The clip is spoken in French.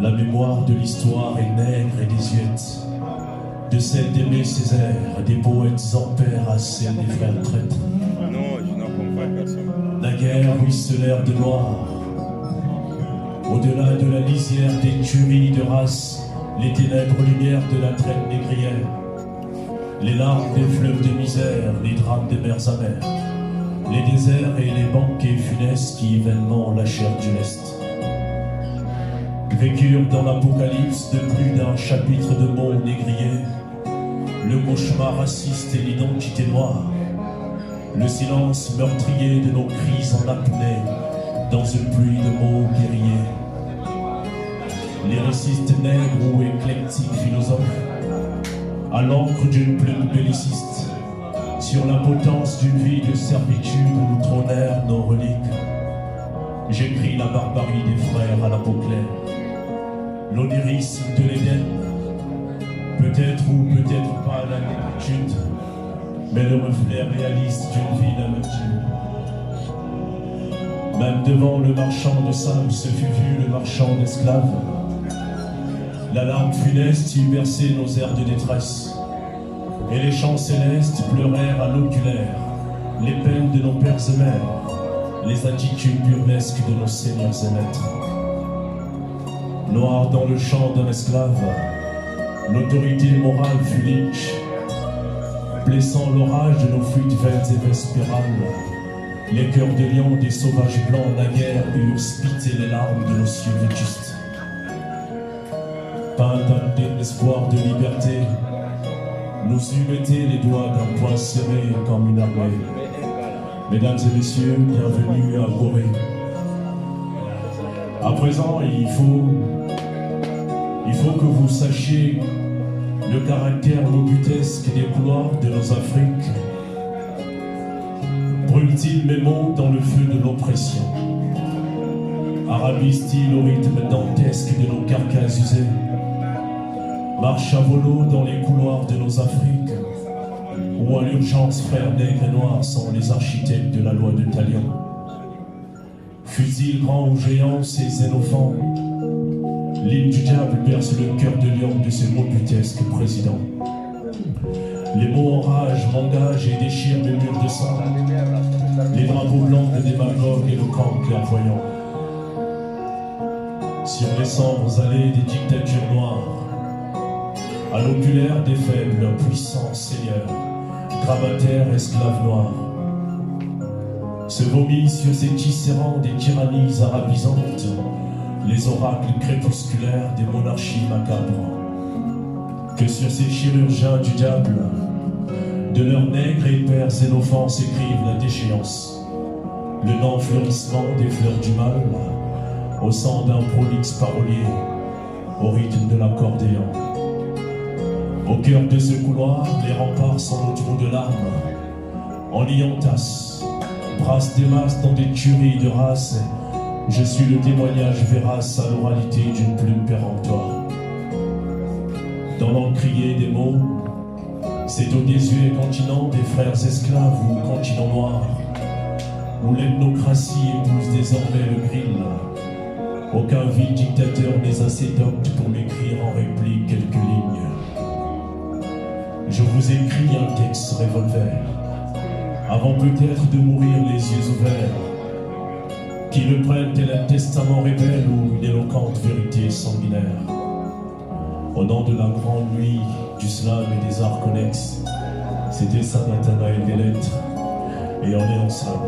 La mémoire de l'histoire est nègre et désuète, de celle d'Aimé Césaire, des poètes en pair à celle des frères traîtres. Non, je n'accompagne personne. La guerre ruisselèrent de noir. Au-delà de la lisière des tueries de race, les ténèbres lumières de la traite négrière, les larmes des fleuves de misère, les drames des mers amères, les déserts et les banquets funestes qui vainement lâchèrent du lest. Vécurent dans l'apocalypse de plus d'un chapitre de mots négriers, le cauchemar raciste et l'identité noire, le silence meurtrier de nos cris en apnée dans une pluie de mots guerriers. Lyriciste nègre ou éclectique philosophe, à l'encre d'une plume belliciste, sur la potence d'une vie de servitude où trônèrent nos reliques, j'écris la barbarie des frères à la peau claire, l'onirisme de l'Éden, peut-être ou peut-être pas la négritude, mais le reflet réaliste d'une vie d'amertume. Même devant le marchand de sable se fut vu le marchand d'esclaves. La larme funeste y berçait nos airs de détresse, et les chants célestes pleurèrent à l'oculaire les peines de nos pères et mères, les attitudes burlesques de nos seigneurs et maîtres. Noir dans le chant d'un esclave, l'autorité morale fut lynch, blessant l'orage de nos fuites vaines et vespérales. Les cœurs de lion des sauvages blancs naguère eurent spité les larmes de nos cieux vétustes. Peint d'un espoir de liberté, nous eûmes été les doigts d'un poing serré comme une armée. Mesdames et messieurs, bienvenue à Gorée. À présent, il faut que vous sachiez le caractère mobutesque des couloirs de nos Afriques. Brûle-t-il mes mots dans le feu de l'oppression? Arabise-t-il au rythme dantesque de nos carcasses usées? Marche à volo dans les couloirs de nos Afriques, où à l'urgence frères nègres et noirs sont les architectes de la loi de Talion. Fut-il grand ou géant, ces xénophants? L'île du diable perce le cœur de lion de ces mobutesques présidents. Les mots en rage m'engagent et déchirent mes murs de sang, les drapeaux blancs de démagogues éloquents clairvoyants. Sur les sombres allées des dictatures noires, à l'oculaire des faibles, puissants seigneurs, gravataires, esclaves noirs, se vomissent sur ces tisserands des tyrannies arabisantes, les oracles crépusculaires des monarchies macabres. Que sur ces chirurgiens du diable, de leurs nègres et pères xénophants s'écrivent la déchéance, le non-fleurissement des fleurs du mal, au sang d'un prolixe parolier, au rythme de l'accordéon. Au cœur de ce couloir, les remparts sont nos trous de larmes. En liantas, brassent des masses dans des tueries de race. Je suis le témoignage vérace à l'oralité d'une plume péremptoire. Dans l'encrier des mots, c'est au désuet continent des frères esclaves ou continent noir, où l'ethnocratie épouse désormais le grill. Aucun vil dictateur n'est assez docte pour m'écrire en réplique quelques lignes. Je vous écris un texte revolver, avant peut-être de mourir les yeux ouverts, qui le prennent tel un testament rebelle ou une éloquente vérité sanguinaire. Au nom de la grande nuit, du slam et des arts connexes, c'était Saint Nathanaël des lettres, et on est ensemble.